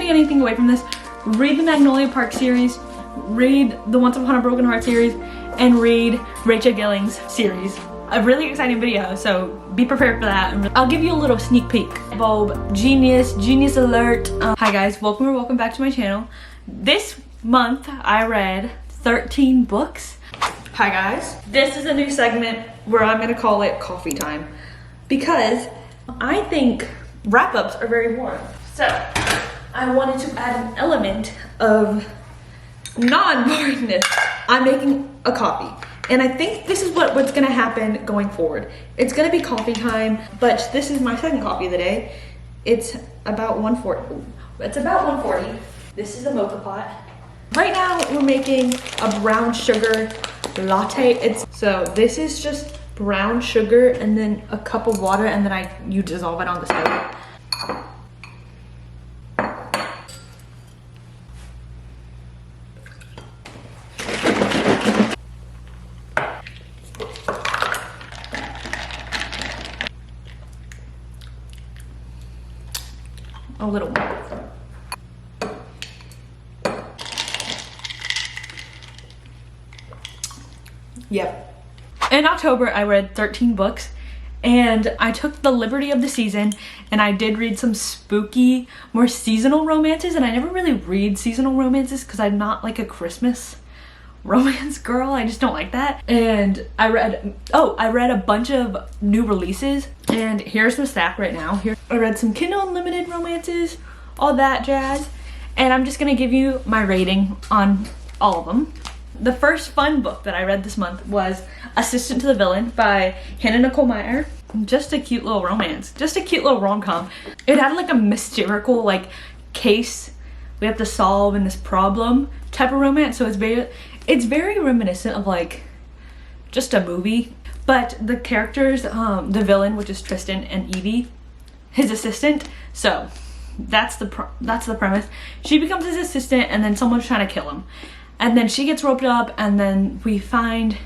take anything away from this, read the Magnolia Park series, read the Once Upon a Broken Heart series, and read Rachel Gilling's series. A really exciting video, so be prepared for that. I'll give you a little sneak peek. Bulb, genius alert. Hi guys, welcome back to my channel. This month I read 13 books. Hi guys, this is a new segment where I'm gonna call it coffee time because I think wrap-ups are very boring. So I wanted to add an element of non-boringness. I'm making a coffee. And I think this is what's gonna happen going forward. It's gonna be coffee time, but this is my second coffee of the day. It's about 1:40. It's about 1:40. This is a mocha pot. Right now we're making a brown sugar latte. So this is just brown sugar and then a cup of water, and then you dissolve it on the stove. A little more. Yep. In October, I read 13 books, and I took the liberty of the season, and I did read some spooky, more seasonal romances, and I never really read seasonal romances because I'm not like a Christmas romance girl. I just don't like that. And I read a bunch of new releases, and here's the stack right now. Here I read some Kindle Unlimited romances, all that jazz, and I'm just gonna give you my rating on all of them. The first fun book that I read this month was Assistant to the Villain by Hannah Nicole Meyer. Just a cute little romance, just a cute little rom-com. It had like a mystical like case we have to solve in this problem type of romance, so it's very reminiscent of like just a movie. But the characters, the villain, which is Tristan, and Evie, his assistant. So that's the premise. She becomes his assistant, and then someone's trying to kill him, and then she gets roped up, and then we figure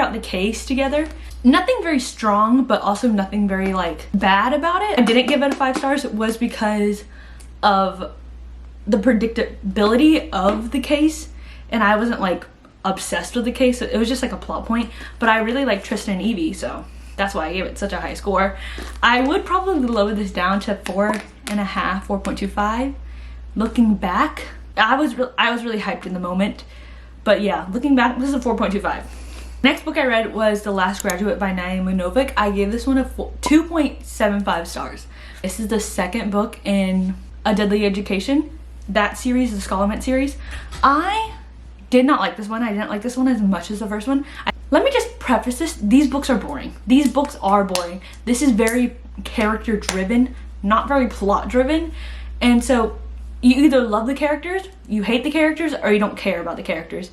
out the case together. Nothing very strong, but also nothing very like bad about it. I didn't give it 5 stars. It was because of the predictability of the case, and I wasn't like obsessed with the case. It was just like a plot point, but I really like Tristan and Evie, so that's why I gave it such a high score. I would probably lower this down to 4.5, 4.25. Looking back, I was really hyped in the moment, but yeah, looking back, this is a 4.25. Next book I read was The Last Graduate by Naomi Novik. I gave this one a 2.75 stars. This is the second book in A Deadly Education. That series, the Scholarment series. I did not like this one. I didn't like this one as much as the first one. Let me just preface this. These books are boring. These books are boring. This is very character driven, not very plot driven. And so you either love the characters, you hate the characters, or you don't care about the characters.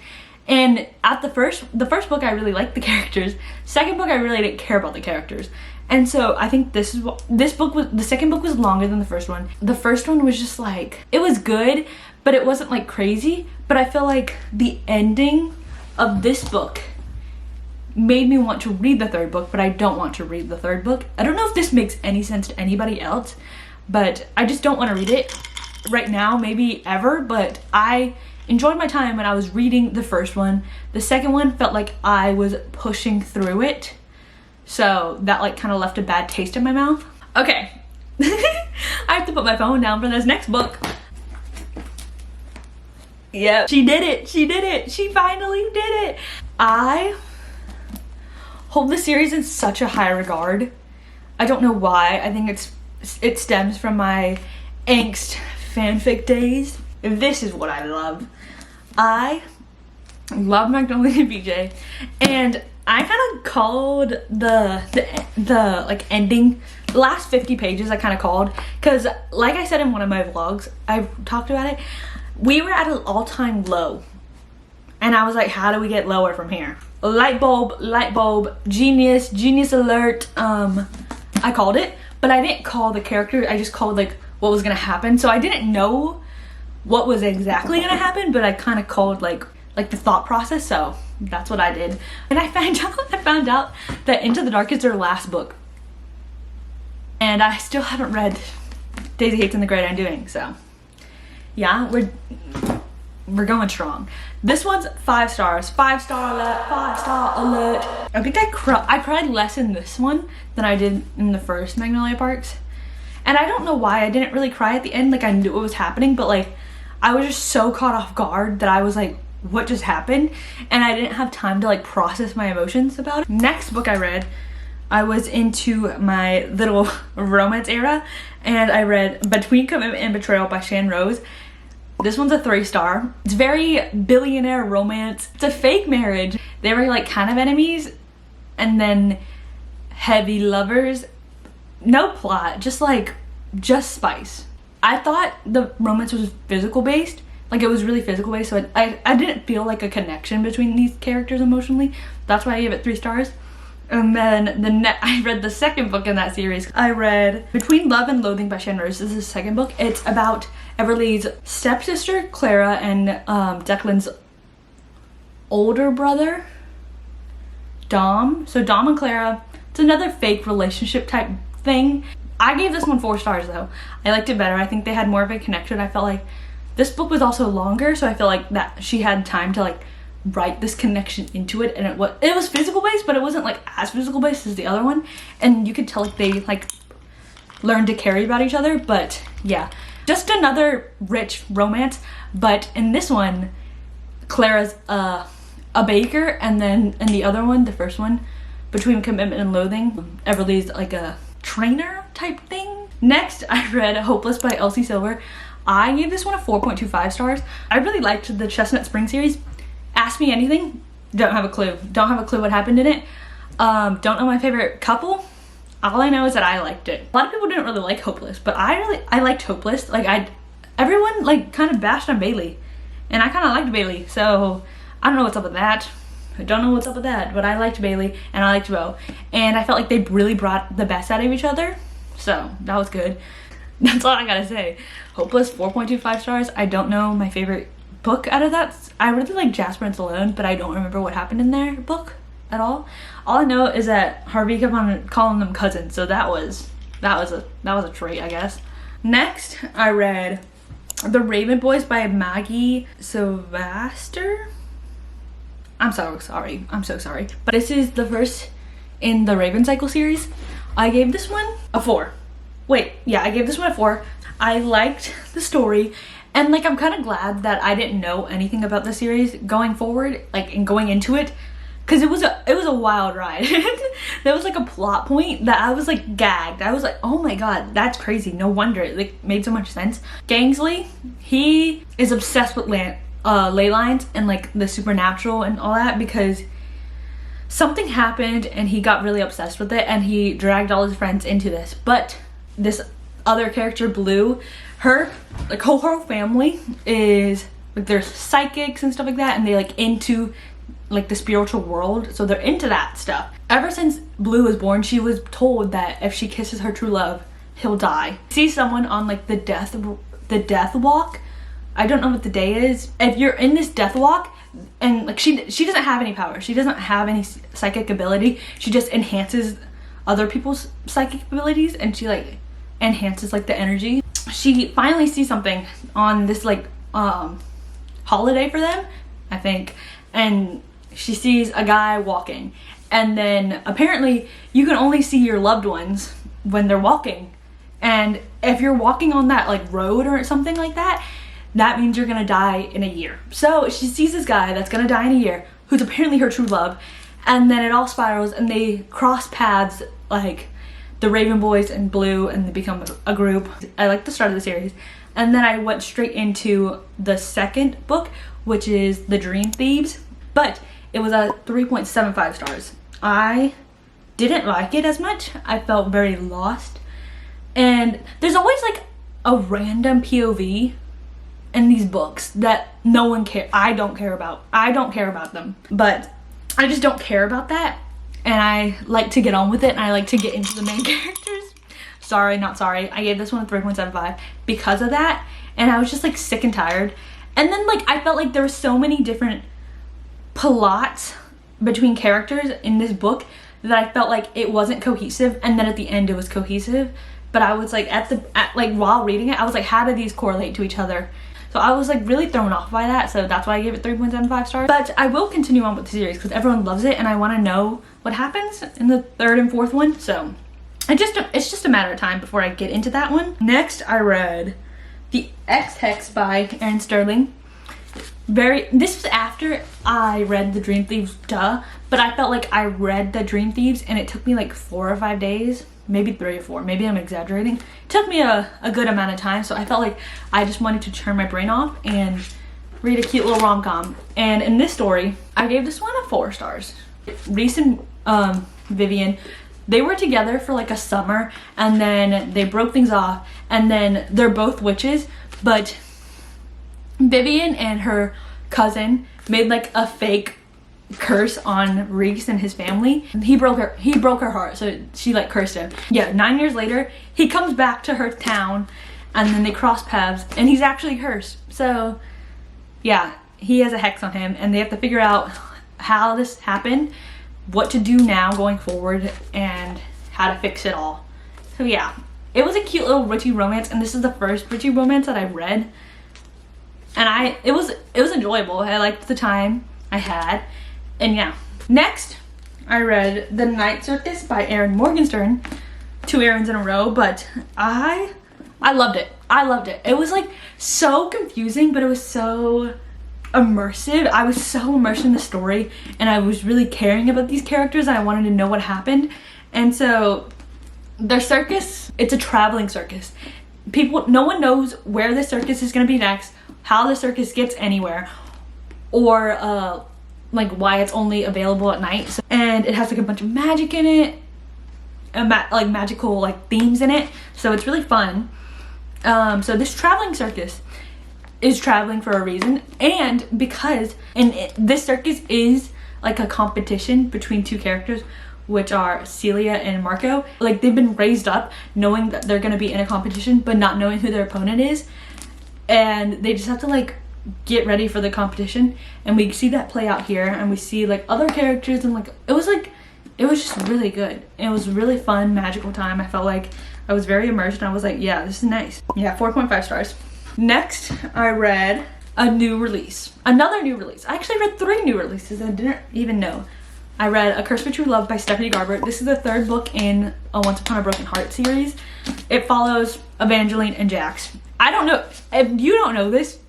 And at the first book, I really liked the characters. Second book, I really didn't care about the characters. And so I think the second book was longer than the first one. The first one was just like, it was good, but it wasn't like crazy. But I feel like the ending of this book made me want to read the third book, but I don't want to read the third book. I don't know if this makes any sense to anybody else, but I just don't want to read it right now, maybe ever. But I enjoyed my time when I was reading the first one. The second one felt like I was pushing through it, so that like kind of left a bad taste in my mouth. Okay. I have to put my phone down for this next book. Yeah, she did it. She did it. She finally did it. I hold the series in such a high regard. I don't know why. I think it stems from my angst fanfic days. This is what I love. I love Magnolia BJ, and I kind of called the like ending, the last 50 pages I kind of called, because like I said in one of my vlogs, I talked about it, we were at an all-time low, and I was like, how do we get lower from here? Light bulb, genius alert. I called it, but I didn't call the character, I just called like what was gonna happen. So I didn't know what was exactly gonna happen, but I kind of called like the thought process, so that's what I did. And I found out that Into the Dark is their last book, and I still haven't read Daisy Hates and the Great Undoing. So yeah, we're going strong. This one's 5 stars. 5-star alert, 5-star alert. I think I cried less in this one than I did in the first Magnolia Parks. And I don't know why I didn't really cry at the end. Like, I knew what was happening, but like I was just so caught off guard that I was like, what just happened? And I didn't have time to like process my emotions about it. Next book I read, I was into my little romance era, and I read Between Commitment and Betrayal by Shan Rose. This one's a 3-star. It's very billionaire romance. It's a fake marriage. They were like kind of enemies and then heavy lovers. No plot, just spice. I thought the romance was physical based. Like, it was really physical based, so I didn't feel like a connection between these characters emotionally. That's why I gave it 3 stars. And then I read the second book in that series. I read Between Love and Loathing by Shan Rose. This is the second book. It's about Everly's stepsister, Clara, and Declan's older brother, Dom. So Dom and Clara, it's another fake relationship type thing. I gave this one 4 stars though. I liked it better. I think they had more of a connection. I felt like this book was also longer, so I feel like that she had time to like write this connection into it, and it was physical based, but it wasn't like as physical based as the other one, and you could tell like they like learned to care about each other. But yeah, just another rich romance. But in this one, Clara's a baker, and then in the other one, the first one, Between Commitment and Loathing, Everly's like a trainer type thing. Next, I read Hopeless by Elsie Silver. I gave this one a 4.25 stars. I really liked the Chestnut Spring series. Ask me anything, don't have a clue. Don't have a clue what happened in it. Don't know my favorite couple. All I know is that I liked it. A lot of people didn't really like Hopeless, but I liked Hopeless. Like, everyone like kind of bashed on Bailey, and I kind of liked Bailey, so I don't know what's up with that. I don't know what's up with that, but I liked Bailey and I liked Bo, and I felt like they really brought the best out of each other, so that was good. That's all I gotta say. Hopeless, 4.25 stars. I don't know my favorite book out of that. I really like Jasper and Salome, but I don't remember what happened in their book at all. All I know is that Harvey kept on calling them cousins, so that was a trait, I guess. Next, I read The Raven Boys by Maggie Sylvester. I'm so sorry. But this is the first in the Raven Cycle series. I gave this one a 4. Wait, yeah, I gave this one a 4. I liked the story, and like I'm kind of glad that I didn't know anything about the series going forward, like, and going into it, because it was a wild ride. There was like a plot point that I was like gagged. I was like, oh my god, that's crazy. No wonder it like made so much sense. Gangsley, he is obsessed with ley lines and like the supernatural and all that, because something happened and he got really obsessed with it, and he dragged all his friends into this. But this other character, Blue, her whole family is like, they're psychics and stuff like that, and they like into like the spiritual world, so they're into that stuff. Ever since Blue was born, she was told that if she kisses her true love, he'll die. See someone on like the death walk. I don't know what the day is. If you're in this death walk, and like she doesn't have any power, she doesn't have any psychic ability, she just enhances other people's psychic abilities, and she like enhances like the energy. She finally sees something on this like holiday for them, I think, and she sees a guy walking, and then apparently you can only see your loved ones when they're walking, and if you're walking on that like road or something like that, that means you're gonna die in a year. So she sees this guy that's gonna die in a year, who's apparently her true love, and then it all spirals and they cross paths, like the Raven Boys and Blue, and they become a group. I like the start of the series. And then I went straight into the second book, which is The Dream Thieves, but it was a 3.75 stars. I didn't like it as much. I felt very lost, and there's always like a random POV in these books that no one cares. I don't care about them, but I just don't care about that, and I like to get on with it, and I like to get into the main characters. Sorry, not sorry. I gave this one a 3.75 because of that, and I was just like sick and tired. And then like I felt like there were so many different plots between characters in this book that I felt like it wasn't cohesive, and then at the end it was cohesive, but I was like like while reading it, I was like, how do these correlate to each other? So I was like really thrown off by that, so that's why I gave it 3.75 stars. But I will continue on with the series because everyone loves it and I want to know what happens in the third and fourth one. So it's just a matter of time before I get into that one. Next, I read The Ex-Hex by Erin Sterling. This was after I read The Dream Thieves, but I felt like I read The Dream Thieves and it took me like 4 or 5 days, maybe 3 or 4, maybe I'm exaggerating. It took me a good amount of time, so I felt like I just wanted to turn my brain off and read a cute little rom-com. And in this story, I gave this one a 4 stars. Reese and Vivian, they were together for like a summer and then they broke things off, and then they're both witches, but Vivian and her cousin made like a fake curse on Reese and his family. He broke her heart, so she like cursed him. Yeah, 9 years later, he comes back to her town and then they cross paths and he's actually cursed. So yeah, he has a hex on him and they have to figure out how this happened, what to do now going forward, and how to fix it all. So yeah, it was a cute little witchy romance, and this is the first witchy romance that I've read. And it was enjoyable. I liked the time I had. And yeah. Next, I read The Night Circus by Erin Morgenstern. 2 Erins in a row, but I loved it. I loved it. It was like so confusing, but it was so immersive. I was so immersed in the story and I was really caring about these characters and I wanted to know what happened. And so their circus, it's a traveling circus. No one knows where the circus is going to be next, how the circus gets anywhere, or like why it's only available at night. And it has like a bunch of magic in it, like magical like themes in it, so it's really fun. So this traveling circus is traveling for a reason, and because this circus is like a competition between 2 characters, which are Celia and Marco. Like they've been raised up knowing that they're going to be in a competition but not knowing who their opponent is, and they just have to like get ready for the competition. And we see that play out here, and we see like other characters, and like it was just really good. It was really fun, magical time. I felt like I was very immersed and I was like, yeah, this is nice. Yeah, 4.5 stars. Next, I read another new release. I actually read 3 new releases I didn't even know. I read A Curse for True Love by Stephanie Garber. This is the 3rd book in a Once Upon a Broken Heart series. It follows Evangeline and Jax. I don't know, if you don't know this,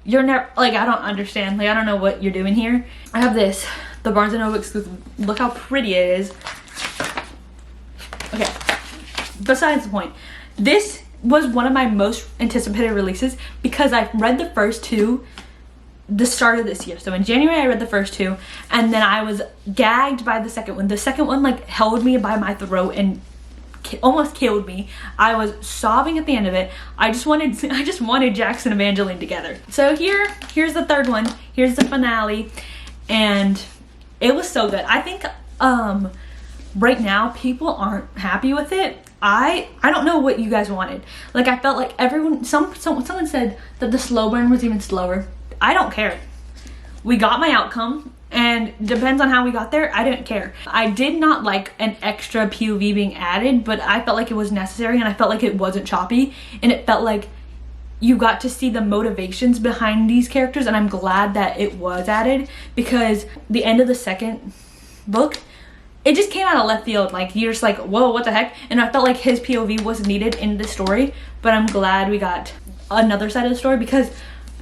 you're never, like, I don't understand. Like, I don't know what you're doing here. I have this, the Barnes & Noble exclusive. Look how pretty it is. Okay, besides the point. This was one of my most anticipated releases because I've read the first 2 the start of this year. So in January I read the first 2, and then I was gagged by the second one. The second one like held me by my throat and almost killed me. I was sobbing at the end of it. I just wanted Jackson and Evangeline together. So here's the 3rd one. Here's the finale, and it was so good. I think right now people aren't happy with it. I don't know what you guys wanted. Like I felt like everyone, someone said that the slow burn was even slower. I don't care. We got my outcome, and depends on how we got there. I didn't care. I did not like an extra POV being added, but I felt like it was necessary, and I felt like it wasn't choppy, and it felt like you got to see the motivations behind these characters, and I'm glad that it was added, because the end of the 2nd book, it just came out of left field. Like you're just like, whoa, what the heck? And I felt like his POV was needed in the story, but I'm glad we got another side of the story, because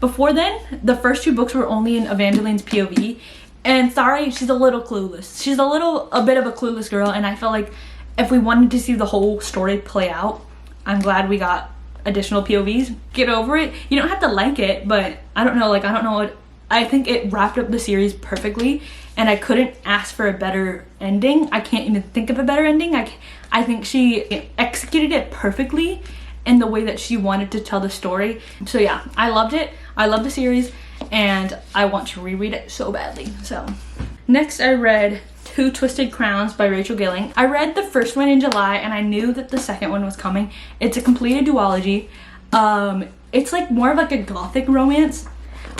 before then, the first 2 books were only in Evangeline's POV, and sorry, she's a little clueless. She's a bit of a clueless girl, and I felt like if we wanted to see the whole story play out, I'm glad we got additional POVs. Get over it. You don't have to like it, but I don't know what, I think it wrapped up the series perfectly, and I couldn't ask for a better ending. I can't even think of a better ending. I think she executed it perfectly in the way that she wanted to tell the story. So yeah, I loved it. I love the series, and I want to reread it so badly. So next I read Two Twisted Crowns by Rachel Gilling. I read the first one in July, and I knew that the second one was coming. It's a completed duology. It's like more of like a gothic romance,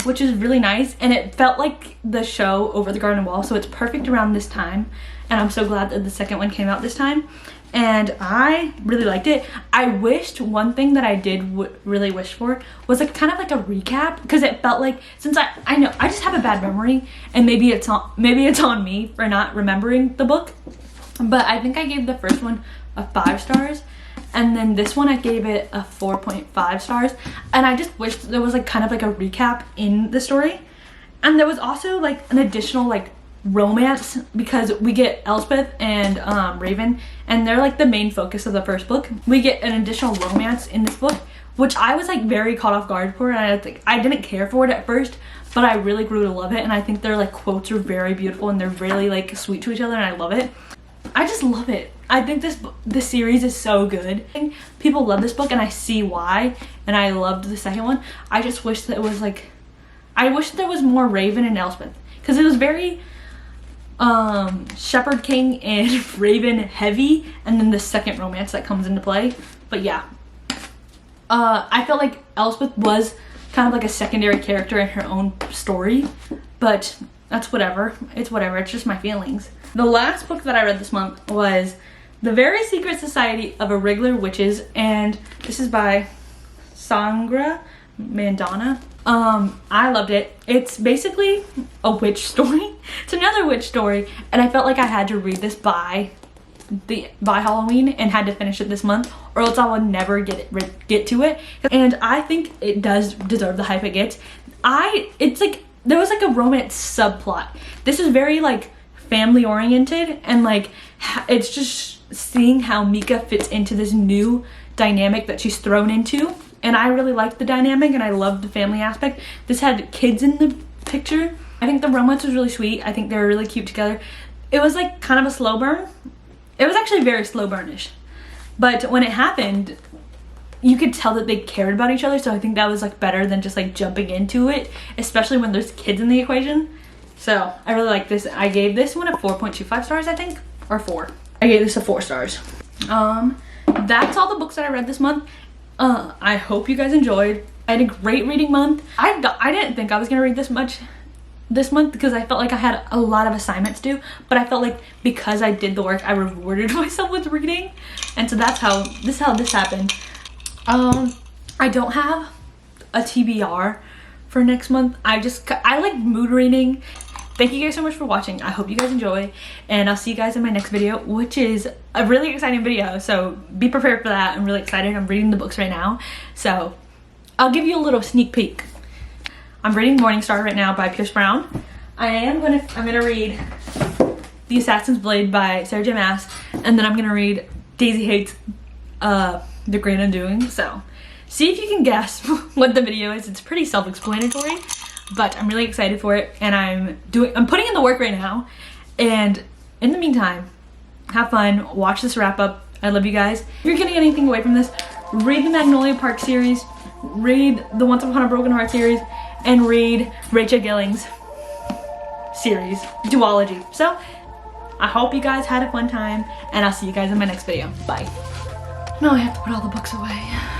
which is really nice, and it felt like the show Over the Garden Wall, so it's perfect around this time, and I'm so glad that the second one came out this time. and I really liked it. I wished, one thing that I did really wish for was like kind of like a recap, because it felt like, since I know I just have a bad memory, and maybe it's on me for not remembering the book, but I think I gave the first one a 5 stars, and then this one I gave it a 4.5 stars, and I just wished there was like kind of like a recap in the story. And there was also like an additional like romance, because we get Elspeth and Raven, and they're like the main focus of the first book. We get an additional romance in this book, which I was like very caught off guard for, and I didn't care for it at first, but I really grew to love it. And I think their like quotes are very beautiful, and they're really like sweet to each other, and I love it. I just love it. I think this series is so good. People love this book, and I see why, and I loved the second one. I just wish that it was like, I wish there was more Raven and Elspeth, because it was very Shepherd King and Raven heavy, and then the second romance that comes into play. But yeah, I felt like Elspeth was kind of like a secondary character in her own story, but that's whatever. It's whatever. It's just my feelings. The last book that I read this month was The Very Secret Society of Irregular Witches, and this is by Sangra Mandana. I loved it. It's basically a witch story. It's another witch story, and I felt like I had to read this by Halloween and had to finish it this month, or else I would never get to it. And I think it does deserve the hype it gets. It's like there was like a romance subplot. This is very like family oriented, and like it's just seeing how Mika fits into this new dynamic that she's thrown into. And I really liked the dynamic, and I loved the family aspect. This had kids in the picture. I think the romance was really sweet. I think they were really cute together. It was like kind of a slow burn. It was actually very slow burnish. But when it happened, you could tell that they cared about each other. So I think that was like better than just like jumping into it, especially when there's kids in the equation. So I really like this. I gave this one a 4.25 stars, I think, or 4. I gave this a 4 stars. That's all the books that I read this month. I hope you guys enjoyed. I had a great reading month. I didn't think I was gonna read this much this month, because I felt like I had a lot of assignments due, but I felt like because I did the work, I rewarded myself with reading, and so that's how this happened. I don't have a TBR for next month. I like mood reading. Thank you guys so much for watching. I hope you guys enjoy, and I'll see you guys in my next video, which is a really exciting video, so be prepared for that. I'm really excited. I'm reading the books right now, so I'll give you a little sneak peek. I'm reading Morningstar right now by Pierce Brown. I'm gonna read The Assassin's Blade by Sarah J. Maas, and then I'm gonna read Daisy Hates The Great Undoing. So see if you can guess what the video is. It's pretty self-explanatory, but I'm really excited for it, and I'm putting in the work right now. And in the meantime, have fun, watch this wrap up. I love you guys. If you're getting anything away from this, read the Magnolia Park series, read the Once Upon a Broken Heart series, and read Rachel Gilling's series, Duology. So I hope you guys had a fun time, and I'll see you guys in my next video. Bye. Now I have to put all the books away.